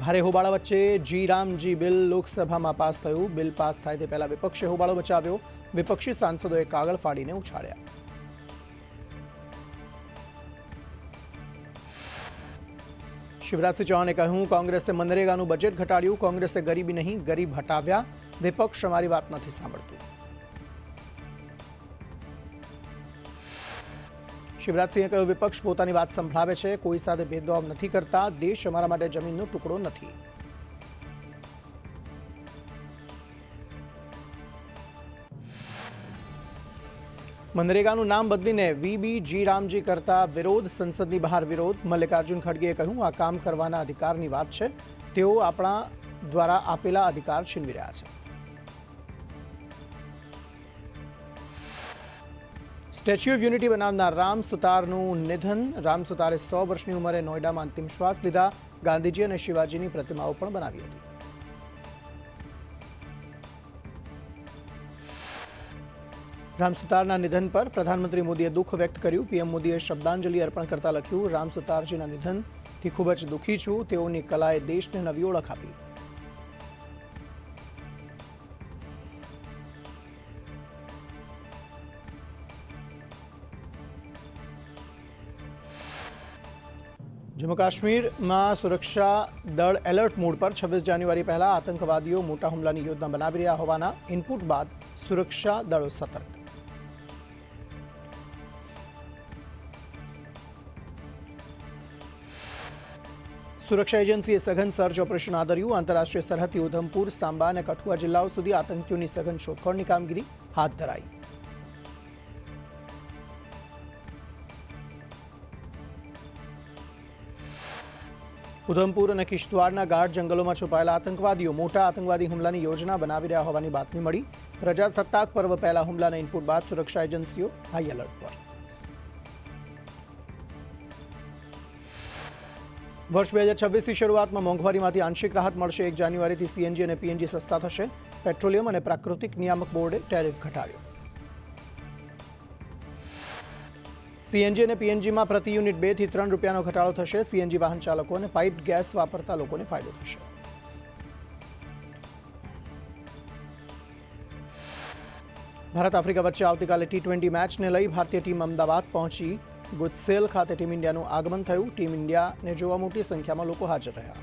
ભારે હોબાળા વચ્ચે જી રામજી બિલ લોકસભામાં પાસ થયું। બિલ પાસ થાય તે પહેલા વિપક્ષે હોબાળો મચાવ્યો। વિપક્ષી સાંસદોએ કાગળ ફાડીને ઉછાળ્યા। શિવરાજસિંહ ચૌહાણે કહ્યું, કોંગ્રેસે મનરેગાનું બજેટ ઘટાડ્યું। કોંગ્રેસે ગરીબી નહીં, ગરીબ હટાવ્યા। વિપક્ષ અમારી વાત નથી સાંભળતું। શિવરાજસિંહે કહ્યું, વિપક્ષ પોતાની વાત સંભળાવે છે, કોઈ સાથે ભેદભાવ નથી કરતા। દેશ અમારા માટે જમીનનો ટુકડો નથી। મનરેગાનું નામ બદલીને વીબીજી રામજી કરતા વિરોધ। સંસદની બહાર વિરોધ। મલ્લિકાર્જુન ખડગેએ કહ્યું, આ કામ કરવાના અધિકારની વાત છે। તેઓ આપણા દ્વારા આપેલા અધિકાર છીનવી રહ્યા છે। સ્ટેચ્યુ ઓફ યુનિટી બનાવનાર રામ સુતારનું નિધન। રામ સુતારે 100 વર્ષની ઉંમરે નોઈડામાં અંતિમ શ્વાસ લીધા। ગાંધીજી અને શિવાજીની પ્રતિમાઓ પણ બનાવી હતી। રામ સુતારના નિધન પર પ્રધાનમંત્રી મોદીએ દુઃખ વ્યક્ત કર્યું। પીએમ મોદીએ શ્રદ્ધાંજલિ અર્પણ કરતા લખ્યું, રામ સુતારજીના નિધનથી ખૂબ જ દુઃખી છું। તેઓની કલાએ દેશને નવી ઓળખ આપી। જમ્મુ કાશ્મીરમાં સુરક્ષા દળ એલર્ટ મોડ પર। 26 જાન્યુઆરી પહેલા આતંકવાદીઓ મોટા હુમલાની યોજના બનાવી રહ્યા હોવાના ઇનપુટ બાદ સુરક્ષા દળો સતર્ક। સુરક્ષા એજન્સીએ સઘન સર્ચ ઓપરેશન આદર્યું। આંતરરાષ્ટ્રીય સરહદથી ઉધમપુર, સાંબા અને કઠુઆ જિલ્લાઓ સુધી આતંકીઓની સઘન શોધખોળની કામગીરી હાથ ધરાઈ। ઉધમપુર અને કિશ્તવાડના ગાઢ જંગલોમાં છુપાયેલા આતંકવાદીઓ મોટા આતંકવાદી હુમલાની યોજના બનાવી રહ્યા હોવાની બાતમી મળી। પ્રજાસત્તાક પર્વ પહેલા હુમલાના ઇનપુટ બાદ સુરક્ષા એજન્સીઓ હાઈ એલર્ટ પર। વર્ષ 2026ની શરૂઆતમાં મોંઘવારીમાંથી આંશિક રાહત મળશે। 1 જાન્યુઆરીથી સીએનજી અને પીએનજી સસ્તા થશે। પેટ્રોલિયમ અને પ્રાકૃતિક નિયામક બોર્ડે ટેરિફ ઘટાડ્યો। સીએનજી અને પીએનજીમાં પ્રતિ યુનિટ 2 થી 3 રૂપિયાનો ઘટાડો થશે। સીએનજી વાહન ચાલકો અને પાઇપ ગેસ વાપરતા લોકોને ફાયદો થશે। ભારત આફ્રિકા વચ્ચે આવતીકાલે ટી20 મેચને લઈ ભારતીય ટીમ અમદાવાદ પહોંચી। ગુજસેલ ખાતે ટીમ ઇન્ડિયાનું આગમન થયું। ટીમ ઇન્ડિયાને જોવા મોટી સંખ્યામાં લોકો હાજર રહ્યા।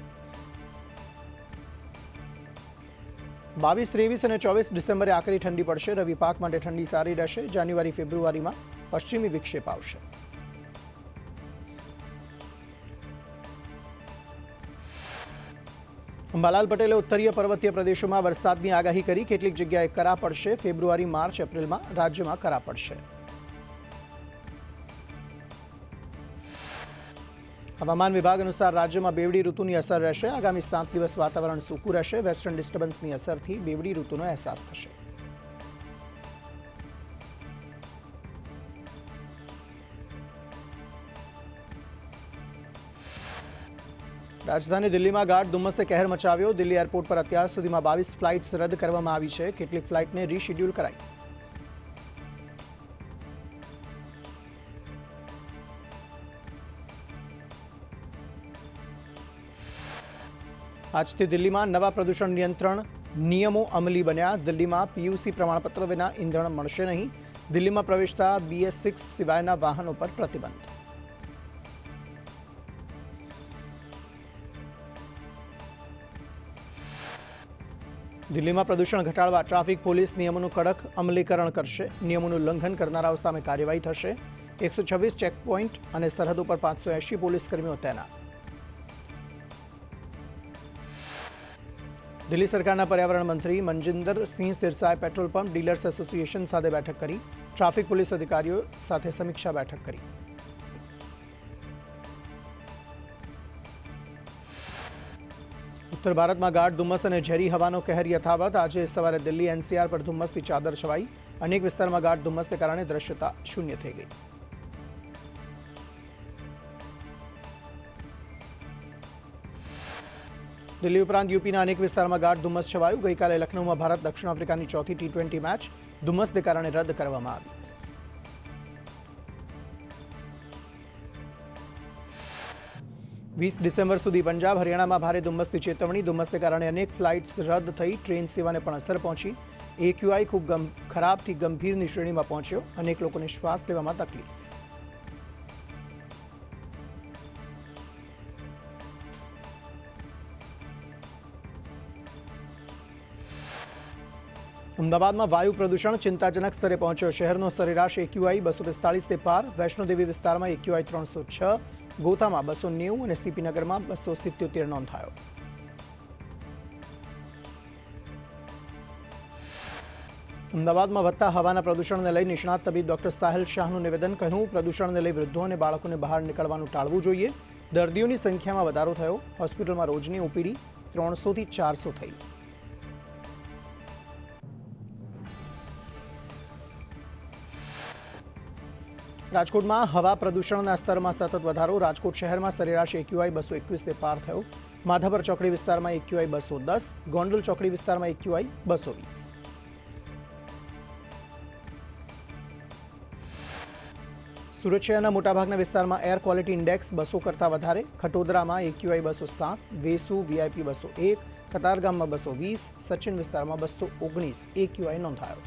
22, 23 અને 24 ડિસેમ્બરે આકરી ઠંડી પડશે। રવિ પાક માટે ઠંડી સારી રહેશે। જાન્યુઆરી, ફેબ્રુઆરીમાં પશ્ચિમી વિક્ષેપ આવશે। અંબાલાલ પટેલે ઉત્તરીય પર્વતીય પ્રદેશોમાં વરસાદની આગાહી કરી। કેટલીક જગ્યાએ કરા પડશે। ફેબ્રુઆરી, માર્ચ, એપ્રિલમાં રાજ્યમાં કરા પડશે। હવામાન વિભાગ અનુસાર રાજ્યમાં બેવડી ઋતુની અસર રહેશે। આગામી 7 દિવસ વાતાવરણ સૂકું રહેશે। વેસ્ટર્ન ડિસ્ટર્બન્સની અસરથી બેવડી ઋતુનો અહેસાસ થશે। રાજધાની દિલ્હીમાં ગાઢ ધુમ્મસે કહેર મચાવ્યો। દિલ્હી એરપોર્ટ પર અત્યાર સુધીમાં 22 ફ્લાઇટ્સ રદ કરવામાં આવી છે। કેટલીક ફ્લાઇટને રીશેડ્યુલ કરાઈ। આજથી દિલ્હીમાં નવા પ્રદૂષણ નિયંત્રણ નિયમો અમલી બન્યા। દિલ્હીમાં પીયુસી પ્રમાણપત્ર વિના ઈંધણ મળશે નહીં। દિલ્હીમાં પ્રવેશતા BS6 સિવાયના વાહનો પર પ્રતિબંધ। દિલ્હીમાં પ્રદૂષણ ઘટાડવા ટ્રાફિક પોલીસ નિયમોનું કડક અમલીકરણ કરશે। નિયમોનું ઉલ્લંઘન કરનારાઓ સામે કાર્યવાહી થશે। 126 ચેકપોઇન્ટ અને સરહદો પર 580 પોલીસ કર્મીઓ તૈનાત। દિલ્હી સરકારના પર્યાવરણ મંત્રી મનજિંદર સિંહ સિરસાએ પેટ્રોલ પંપ ડીલર્સ એસોસિએશન સાથે બેઠક કરી। ટ્રાફિક પોલીસ અધિકારીઓ સાથે સમીક્ષા બેઠક કરી। ઉત્તર ભારતમાં ગાઢ ધુમ્મસ અને ઝેરી હવાનો કહેર યથાવત। આજે સવારે દિલ્હી NCR પર ધુમ્મસથી ચાદર છવાઈ। અનેક વિસ્તારમાં ગાઢ ધુમ્મસને કારણે દ્રશ્યતા શૂન્ય થઈ ગઈ। દિલ્હી ઉપરાંત યુપીના અનેક વિસ્તારમાં ગાઢ ધુમ્મસ છવાયું। ગઈકાલે લખનૌમાં ભારત દક્ષિણ આફ્રિકાની ચોથી ટી20 મેચ ધુમ્મસને કારણે રદ કરવામાં આવી। 20 ડિસેમ્બર સુધી પંજાબ હરિયાણામાં ભારે ધુમ્મસની ચેતવણી. ધુમ્મસને કારણે અનેક ફ્લાઇટ્સ રદ થઈ. ટ્રેન સેવાને પણ અસર પહોંચી. એક્યુઆઈ ખૂબ ખરાબથી ગંભીરની શ્રેણીમાં પહોંચ્યો. અનેક લોકોને શ્વાસ લેવામાં તકલીફ. અમદાવાદમાં વાયુ પ્રદૂષણ ચિંતાજનક સ્તરે પહોંચ્યો. શહેરનો સરેરાશ એક્યુઆઈ 245 પાર. વૈષ્ણોદેવી વિસ્તારમાં એક્યુઆઈ 306, ગોતામાં 290 અને સીપી નગરમાં 277 નોંધાયો. અમદાવાદમાં વધતા હવાના પ્રદૂષણને લઈ નિષ્ણાત તબીબ ડોક્ટર સાહિલ શાહનું નિવેદન. કહ્યું, પ્રદૂષણને લઈ વૃદ્ધો અને બાળકોને બહાર નીકળવાનું ટાળવું જોઈએ. દર્દીઓની સંખ્યામાં વધારો થયો. હોસ્પિટલમાં રોજની ઓપીડી 300થી 400 થઈ. રાજકોટમાં હવા પ્રદૂષણના સ્તરમાં સતત વધારો. રાજકોટ શહેરમાં સરેરાશ એક્યુઆઈ 221 પાર થયો. માધાપર ચોકડી વિસ્તારમાં એક્યુઆઈ 210, ગોંડલ ચોકડી વિસ્તારમાં એક્યુઆઈ 220. સુરત શહેરના મોટાભાગના વિસ્તારમાં એર ક્વોલિટી ઇન્ડેક્સ 200 કરતાં વધારે. ખટોદરામાં એક્યુઆઈ 207, વેસુ વીઆઈપી 201, કતારગામમાં 220, સચિન વિસ્તારમાં 219 એક્યુઆઈ નોંધાયો.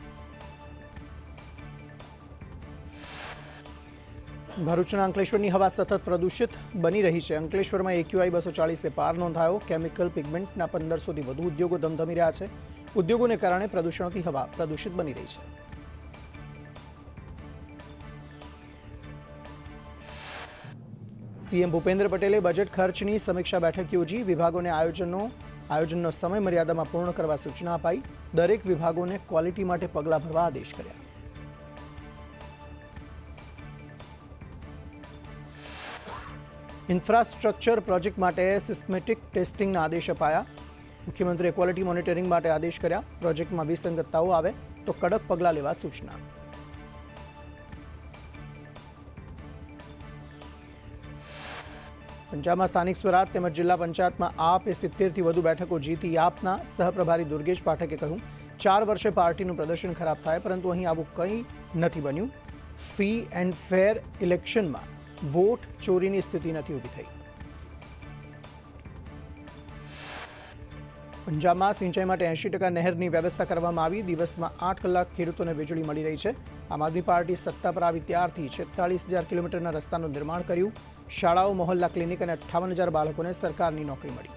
ભરૂચના અંકલેશ્વરની હવા સતત પ્રદૂષિત બની રહી છે. અંકલેશ્વરમાં એક્યુઆઈ 240 પાર નોંધાયો. કેમિકલ પિગમેન્ટના 1500થી વધુ ઉદ્યોગો ધમધમી રહ્યા છે. ઉદ્યોગોને કારણે પ્રદૂષણથી હવા પ્રદૂષિત બની રહી છે. સીએમ ભૂપેન્દ્ર પટેલે બજેટ ખર્ચની સમીક્ષા બેઠક યોજી. વિભાગોને આયોજનનો સમય મર્યાદામાં પૂર્ણ કરવા સૂચના અપાઈ. દરેક વિભાગોને ક્વોલિટી માટે પગલાં ભરવા આદેશ કર્યા. ઇન્ફ્રાસ્ટ્રક્ચર પ્રોજેક્ટ માટે સિસ્મેટિક ટેસ્ટિંગના આદેશ અપાયા. મુખ્યમંત્રીએ ક્વોલિટી મોનિટરિંગ માટે આદેશ કર્યા. પ્રોજેક્ટમાં વિસંગતતાઓ આવે તો કડક પગલાં લેવા સૂચના. પંજાબમાં સ્થાનિક સ્વરાજ તેમજ જિલ્લા પંચાયતમાં આપે 70થી વધુ બેઠકો જીતી. આપના સહપ્રભારી દુર્ગેશ પાઠકે કહ્યું, 4 વર્ષે પાર્ટીનું પ્રદર્શન ખરાબ થાય, પરંતુ અહીં આવું કંઈ નથી બન્યું. ફ્રી એન્ડ ફેર ઇલેક્શનમાં વોટ ચોરીની સ્થિતિ નથી ઊભી થઈ. પંજાબમાં સિંચાઈ માટે 80% નહેરની વ્યવસ્થા કરવામાં આવી. દિવસમાં 8 કલાક ખેડૂતોને વીજળી મળી રહી છે. આમ આદમી પાર્ટી સત્તા પર આવી ત્યારથી 46,000 કિલોમીટરના રસ્તાનું નિર્માણ કર્યું. શાળાઓ, મોહલ્લા ક્લિનિક અને 58,000 બાળકોને સરકારની નોકરી મળી.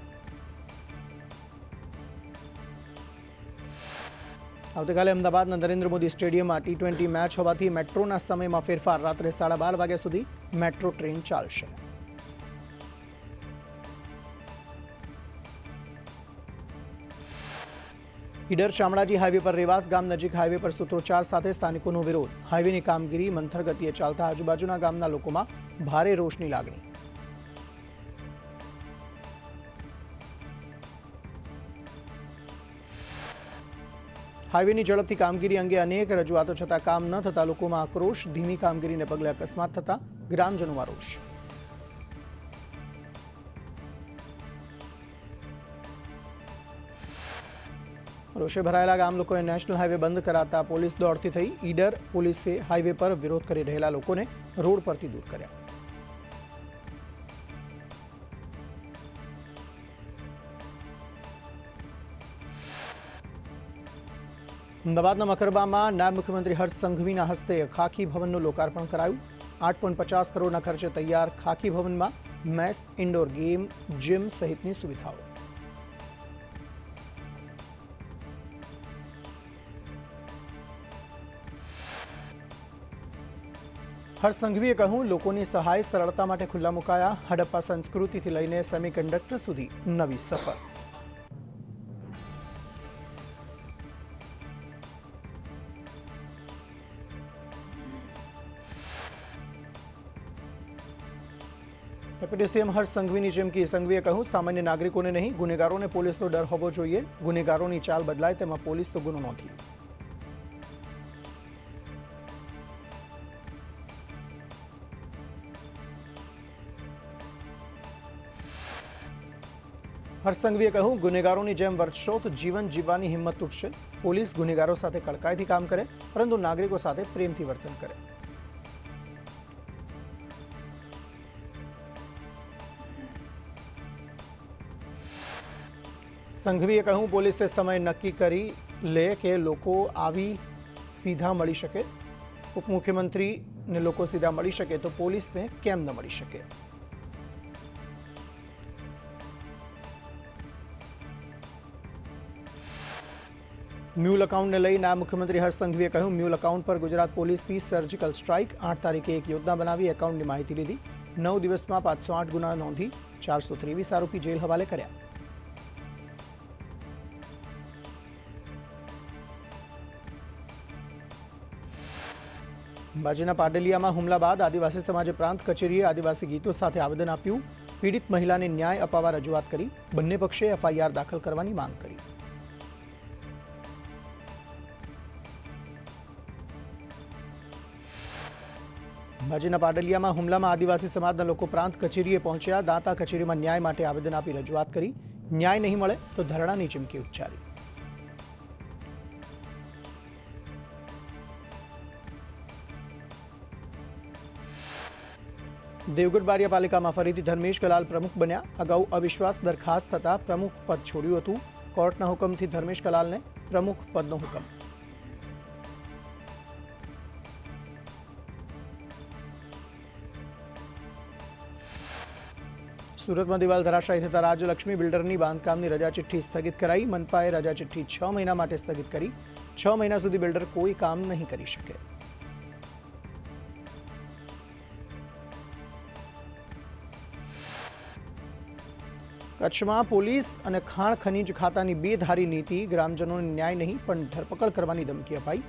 આવતીકાલે અમદાવાદના નરેન્દ્ર મોદી સ્ટેડિયમમાં T20 મેચ હોવાથી મેટ્રોના સમયમાં ફેરફાર. રાત્રે 12:30 વાગ્યા સુધી મેટ્રો ટ્રેન ચાલશે. ઈડર શામળાજી હાઈવે પર રેવાસ ગામ નજીક હાઈવે પર સૂત્રોચ્ચાર સાથે સ્થાનિકોનો વિરોધ. હાઈવેની કામગીરી મંથર ગતિએ ચાલતા આજુબાજુના ગામના લોકોમાં ભારે રોષની લાગણી. હાઈવેની ઝડપથી કામગીરી અંગે અનેક રજૂઆતો છતાં કામ ન થતા લોકોમાં આક્રોશ. ધીમી કામગીરીને પગલે અકસ્માત થતા ગ્રામજનોમાં રોષ. રોષે ભરાયેલા ગામ લોકોએ નેશનલ હાઈવે બંધ કરાતા પોલીસ દોડતી થઈ. ઈડર પોલીસે હાઈવે પર વિરોધ કરી રહેલા લોકોને રોડ પરથી દૂર કર્યા. અમદાવાદના મકરબામાં નાયબ મુખ્યમંત્રી હર્ષ સંઘવીના હસ્તે ખાખી ભવનનું લોકાર્પણ કરાયું. 8.50 કરોડના ખર્ચે તૈયાર ખાખી ભવનમાં મેસ, ઇન્ડોર ગેમ, જીમ સહિતની સુવિધાઓ. હર્ષ સંઘવીએ કહ્યું, લોકોની સહાય સરળતા માટે ખુલ્લા મુકાયા. હડપ્પા સંસ્કૃતિથી લઈને સેમિકન્ડક્ટર સુધી નવી સફર. ડેપ્યુટી સીએમ હર્ષ સંઘવીની ચીમકી. સંઘવીએ કહ્યું, સામાન્ય નાગરિકોને નહીં, ગુનેગારોને પોલીસનો ડર હોવો જોઈએ. ગુનેગારોની ચાલ બદલાય તેમાં પોલીસ તો ગુનો નોંધી. હર્ષ સંઘવીએ કહ્યું, ગુનેગારોની જેમ વર્તશો તો જીવન જીવવાની હિંમત તૂટશે. પોલીસ ગુનેગારો સાથે કડકાઈથી કામ કરે, પરંતુ નાગરિકો સાથે પ્રેમથી વર્તન કરે. સંઘવીએ કહ્યું, પોલીસે સમય નક્કી કરી લે કે લોકો આવી સીધા મળી શકે. ઉપમુખ્યમંત્રીને લોકો સીધા મળી શકે તો પોલીસને કેમ ન મળી શકે. મ્યુલ એકાઉન્ટને લઈ નાયબ મુખ્યમંત્રી હર્ષ સંઘવીએ કહ્યું, મ્યુલ એકાઉન્ટ પર ગુજરાત પોલીસની સર્જિકલ સ્ટ્રાઇક. 8 તારીખે એક યોજના બનાવી એકાઉન્ટની માહિતી લીધી. 9 દિવસમાં 508 ગુના નોંધી 423 આરોપી જેલ હવાલે કર્યા. અંબાજીના પાડલિયામાં હુમલા બાદ આદિવાસી સમાજે પ્રાંત કચેરીએ આદિવાસી ગીતો સાથે આવેદન આપ્યું. પીડિત મહિલાને ન્યાય અપાવવા રજૂઆત કરી. બંને પક્ષે એફઆઈઆર દાખલ કરવાની માંગ કરી. અંબાજીના પાડલિયામાં હુમલામાં આદિવાસી સમાજના લોકો પ્રાંત કચેરીએ પહોંચ્યા. દાંતા કચેરીમાં ન્યાય માટે આવેદન આપી રજૂઆત કરી. ન્યાય નહીં મળે તો ધરણાની ચીમકી ઉચ્ચારી. દેવગઢ બારિયા પાલિકામાં ફરીથી ધર્મેશ કલાલ પ્રમુખ બન્યા. અગાઉ અવિશ્વાસ દરખાસ્ત થતા પ્રમુખ પદ છોડ્યું હતું. કોર્ટના હુકમથી ધર્મેશ કલાલને પ્રમુખ પદનો હુકમ. સુરતમાં દિવાલ ધરાશાયી થતા રાજલક્ષ્મી બિલ્ડરની બાંધકામની રજા ચિઠ્ઠી સ્થગિત કરાઈ. મનપાએ રજા ચિઠ્ઠી 6 મહિના માટે સ્થગિત કરી. 6 મહિના સુધી બિલ્ડર કોઈ કામ નહીં કરી શકે. કચ્છમાં પોલીસ અને ખાણ ખનીજ ખાતાની બેધારી નીતિ. ગ્રામજનોને ન્યાય નહીં પણ ધરપકડ કરવાની ધમકી અપાઈ.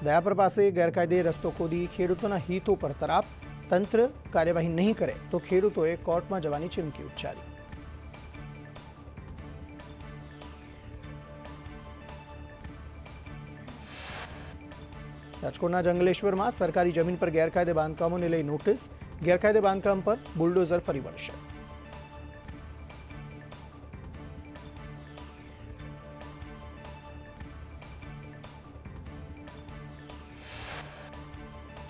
દયાપર પાસે ગેરકાયદે રસ્તો ખોદી ખેડૂતોના હિતો પર તરાપ. તંત્ર કાર્યવાહી નહીં કરે તો ખેડૂતોએ કોર્ટમાં જવાની ચીમકી ઉચ્ચારી. રાજકોટના જંગલેશ્વરમાં સરકારી જમીન પર ગેરકાયદે બાંધકામોને લઈ નોટિસ. ગેરકાયદે બાંધકામ પર બુલડોઝર ફરી વળશે.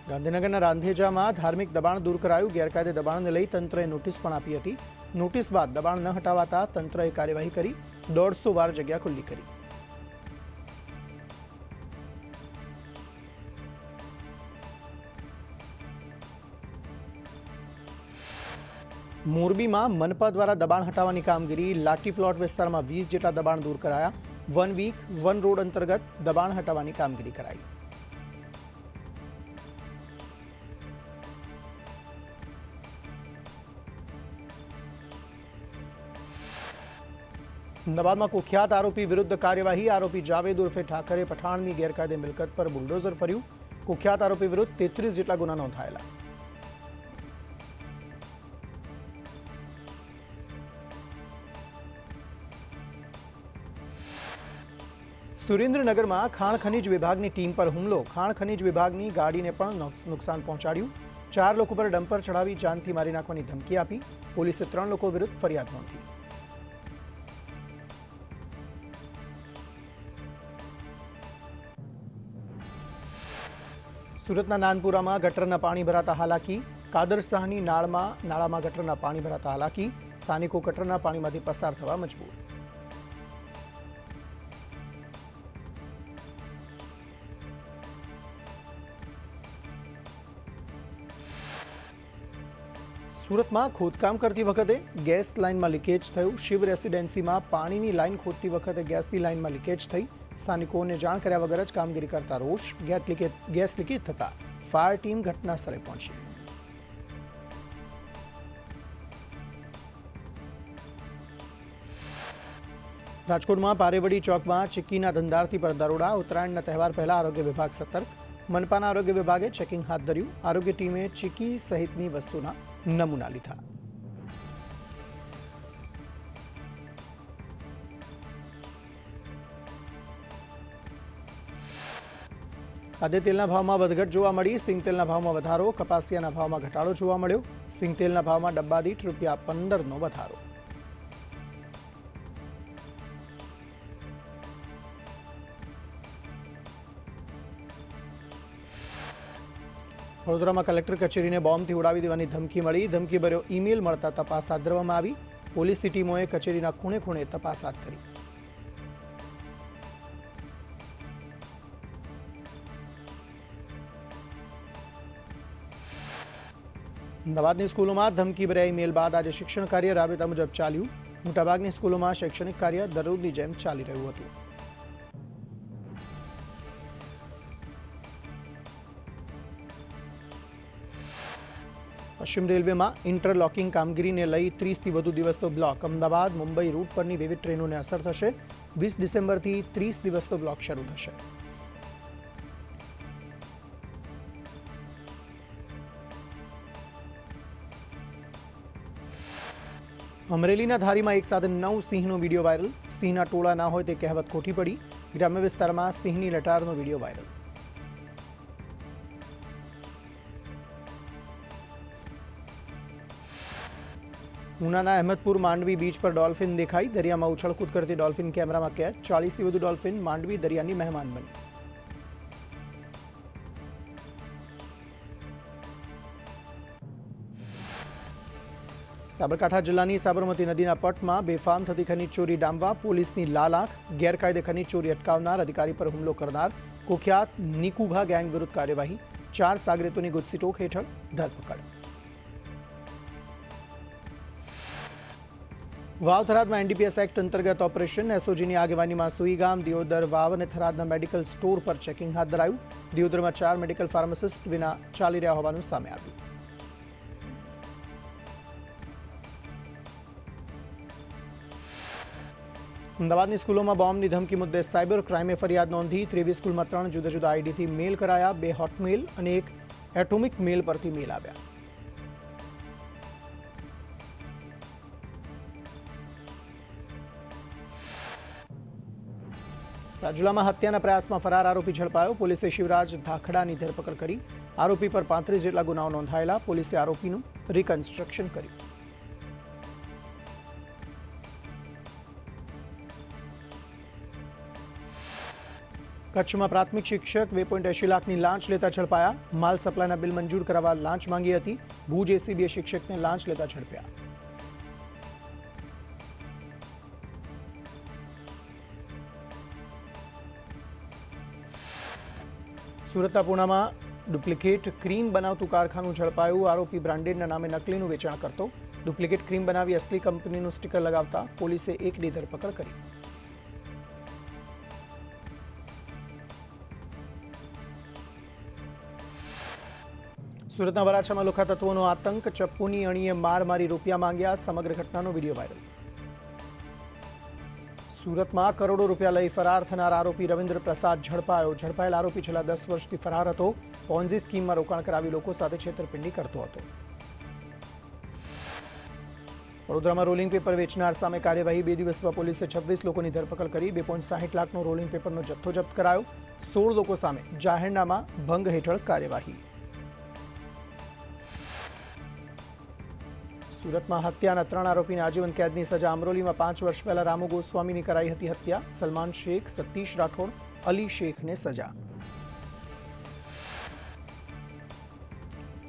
ગાંધીનગરના રાંધેજામાં ધાર્મિક દબાણ દૂર કરાયું. ગેરકાયદે દબાણને લઈ તંત્રએ નોટિસ પણ આપી હતી. નોટિસ બાદ દબાણ ન હટાવાતા તંત્રએ કાર્યવાહી કરી. 150 વાર જગ્યા ખુલ્લી કરી. મોરબીમાં મનપા દ્વારા દબાણ હટાવવાની કામગીરી. લાઠી પ્લોટ વિસ્તારમાં 20 જેટલા દબાણ દૂર કરાયા. 1 વીક 1 રોડ અંતર્ગત દબાણ હટાવવાની કામગીરી કરાઈ. અમદાવાદમાં કુખ્યાત આરોપી વિરુદ્ધ કાર્યવાહી. આરોપી જાવેદ ઉર્ફે ઠાકરે પઠાણની ગેરકાયદે મિલકત પર બુલડોઝર ફર્યું. કુખ્યાત આરોપી વિરુદ્ધ 33 જેટલા ગુના નોંધાયેલા. સુરેન્દ્રનગરમાં ખાણ ખનીજ વિભાગની ટીમ પર હુમલો. ખાણ ખનીજ વિભાગની ગાડીને પણ નુકસાન પહોંચાડ્યું. 4 લોકો પર ડમ્પર ચડાવી જાનથી મારી નાખવાની ધમકી આપી. પોલીસે 3 લોકો વિરુદ્ધ ફરિયાદ નોંધી. સુરતના નાનપુરામાં ગટરના પાણી ભરાતા હાલાકી. કાદરશાહની નાળામાં ગટરના પાણી ભરાતા હાલાકી. સ્થાનિકો ગટરના પાણીમાંથી પસાર થવા મજબૂર. સુરતમાં ખોદકામ કરતી વખતે ગેસ લાઇનમાં લીકેજ થયું. શિવ રેસિડેન્સીમાં પાણીની લાઇન ખોદતી વખતે ગેસની લાઇનમાં લીકેજ થઈ. સ્થાનિકોને જાણ કર્યા વગર જ કામગીરી કરતા રોષ. ગેસ લીકેજ થતા ફાયર ટીમ ઘટના સ્થળે પહોંચી. રાજકોટમાં પારેવડી ચોકમાં ચીક્કીના ધંધાર્થી પર દરોડા. ઉત્તરાયણના તહેવાર પહેલા આરોગ્ય વિભાગ સતર્ક. મનપાના આરોગ્ય વિભાગે ચેકિંગ હાથ ધર્યું. આરોગ્ય ટીમે ચીક્કી સહિતની વસ્તુના નમૂના લીધા. ખાદ્ય તેલના ભાવમાં વધઘટ જોવા મળી. સિંગ તેલના ભાવમાં વધારો. કપાસિયાના ભાવમાં ઘટાડો જોવા મળ્યો. સિંગ તેલના ભાવમાં ડબ્બા દીઠ ₹15નો વધારો. વડોદરામાં કલેક્ટર કચેરીને બોમ્બથી ઉડાવી દેવાની ધમકી મળી. ધમકીભર્યો ઈમેલ મળતા તપાસ હાથ ધરવામાં આવી. પોલીસની ટીમોએ કચેરીના ખૂણે ખૂણે તપાસ હાથ ધરી. અમદાવાદની સ્કૂલોમાં ધમકી ભર્યા ઈમેલ બાદ આજે શિક્ષણ કાર્ય રાબેતા મુજબ ચાલ્યું. મોટાભાગની સ્કૂલોમાં શૈક્ષણિક કાર્ય દરરોજની જેમ ચાલી રહ્યું હતું. પશ્ચિમ રેલવેમાં ઇન્ટરલોકિંગ કામગીરીને લઈ 30થી વધુ દિવસનો બ્લોક. અમદાવાદ મુંબઈ રૂટ પરની વિવિધ ટ્રેનોને અસર થશે. 20 ડિસેમ્બરથી 30 દિવસનો બ્લોક શરૂ થશે. અમરેલીના ધારીમાં એક સાથે 9 સિંહનો વિડીયો વાયરલ. સિંહના ટોળા ના હોય તે કહેવત ખોટી પડી. ગ્રામ્ય વિસ્તારમાં સિંહની લટારનો વિડીયો વાયરલ. ઉનાના અહેમદપુર માંડવી બીચ પર ડોલ્ફિન દેખાઈ. દરિયામાં ઉછળકૂદ કરતી ડોલ્ફિન કેમેરામાં કેદ. 40થી વધુ ડોલ્ફિન માંડવી દરિયાની મહેમાન બની. સાબરકાંઠા જિલ્લાની સાબરમતી નદીના પટમાં બેફામ થતી ખનીજ ચોરી ડામવા. પોલીસની લાલ આંખ. ગેરકાયદે ખનીજ ચોરી અટકાવનાર, અધિકારી પર હુમલો કરનાર કુખ્યાત નિકુભા ગેંગ વિરુદ્ધ કાર્યવાહી. 4 સાગરેતોની ગુજસીટોક હેઠળ ધરપકડ. વાવ થરાદમાં એનડીપીએસ એક્ટ અંતર્ગત ઓપરેશન. એસઓજીની આગેવાનીમાં સુઈગામ, દિયોદર, વાવ અને થરાદના મેડિકલ સ્ટોર પર ચેકિંગ હાથ ધરાયું. દિયોદરમાં 4 મેડિકલ ફાર્માસિસ્ટ વિના ચાલી રહ્યા હોવાનું સામે આવ્યું. અમદાવાદની સ્કૂલોમાં બોમ્બની ધમકી મુદ્દે સાયબર ક્રાઇમે ફરિયાદ નોંધી. 23 સ્કૂલમાં 3 જુદા જુદા આઈડીથી મેલ કરાયા. 2 હોટમેલ અને 1 એટોમિક મેલ પરથી મેલ આવ્યા. રાજુલામાં હત્યાના પ્રયાસમાં ફરાર આરોપી ઝડપાયો. પોલીસે શિવરાજ ધાખડાની ધરપકડ કરી. આરોપી પર 35 જેટલા ગુનાઓ નોંધાયેલા. પોલીસે આરોપીનું રિકન્સ્ટ્રક્શન કર્યું. કચ્છમાં પ્રાથમિક શિક્ષક 2.80 લાખની લાંચ લેતા ઝડપાયા. માલ સપ્લાયના બિલ મંજૂર કરાવવા લાંચ માંગી હતી. ભુજ એસીબીએ શિક્ષકને લાંચ લેતા ઝડપ્યા. સુરતના પૂનામાં ડુપ્લિકેટ ક્રીમ બનાવતું કારખાનું ઝડપાયું. આરોપી બ્રાન્ડેડના નામે નકલીનું વેચાણ કરતો. ડુપ્લિકેટ ક્રીમ બનાવી અસલી કંપનીનું સ્ટીકર લગાવતા પોલીસે 1ની ધરપકડ કરી. સુરતના વરાછામાં લુખ્ખા તત્વોનો આતંક. ચપ્પુની અણીએ માર મારી રૂપિયા માંગ્યા. સમગ્ર ઘટનાનો વિડીયો વાયરલ. સુરતમાં કરોડો રૂપિયા લઈ ફરાર થનાર આરોપી રવિન્દ્ર પ્રસાદ ઝડપાયો. ઝડપાયેલ આરોપી છેલ્લા 10 વર્ષથી ફરાર હતો. પોન્ઝી સ્કીમમાં રોકાણ કરાવી લોકો સાથે છેતરપિંડી કરતો હતો. વડોદરામાં રોલિંગ પેપર વેચનાર સામે કાર્યવાહી. 2 દિવસમાં પોલીસે 26 લોકોની ધરપકડ કરી. 2.60 લાખનો રોલિંગ પેપરનો જથ્થો જપ્ત કરાયો. 16 લોકો સામે જાહેરનામા ભંગ હેઠળ કાર્યવાહી. સુરતમાં હત્યાના 3 આરોપીને આજીવન કેદની સજા. અમરોલીમાં 5 વર્ષ પહેલા રામુ ગોસ્વામીની કરાઈ હતી હત્યા. સલમાન શેખ, સતીશ રાઠોડ, અલી શેખને સજા.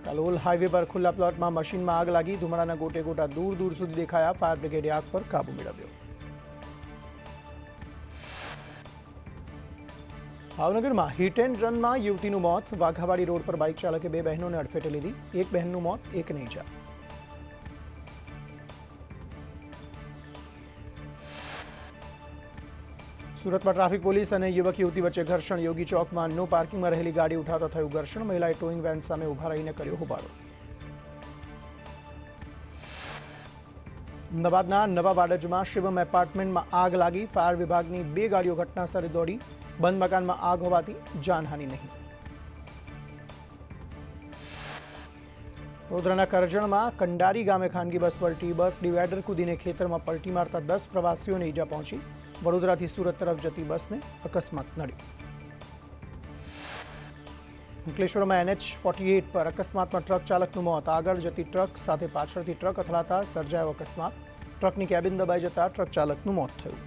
કલોલ હાઈવે પર ખુલ્લા પ્લોટમાં મશીનમાં આગ લાગી. ધુમાડાના ગોટે ગોટા દૂર દૂર સુધી દેખાયા. ફાયર બ્રિગેડે આગ પર કાબુ મેળવ્યો. ભાવનગરમાં હિટ એન્ડ રનમાં યુવતીનું મોત. વાઘાવાડી રોડ પર બાઇક ચાલકે 2 બહેનોને અડફેટે લીધી. એક બહેનનું મોત, એકને ઈજા. સુરતમાં ટ્રાફિક પોલીસ અને યુવક યુવતી વચ્ચે ઘર્ષણ. યોગી ચોકમાં નો પાર્કિંગમાં રહેલી ગાડી ઉઠાવતા થયું ઘર્ષણ. મહિલાએ ટોઈંગ વેન સામે ઉભા રહીને કર્યો હોબાળો. અમદાવાદના નવા વાડજમાં શિવમ એપાર્ટમેન્ટમાં આગ લાગી. ફાયર વિભાગની 2 ગાડીઓ ઘટનાસ્થળે દોડી. બંધ મકાનમાં આગ હોવાથી જાનહાનિ નહીં. વડોદરાના કરજણમાં કંડારી ગામે ખાનગી બસ પલટી. બસ ડિવાઈડર કૂદીને ખેતરમાં પલટી મારતા 10 પ્રવાસીઓને ઈજા પહોંચી. વડોદરાથી સુરત તરફ જતી બસને અકસ્માત નડ્યો. અંકલેશ્વરમાં NH48 પર અકસ્માતમાં ટ્રક ચાલકનું મોત. આગળ જતી ટ્રક સાથે પાછળથી ટ્રક અથડાતા સર્જાયો અકસ્માત. ટ્રકની કેબિન દબાઈ જતા ટ્રક ચાલકનું મોત થયું.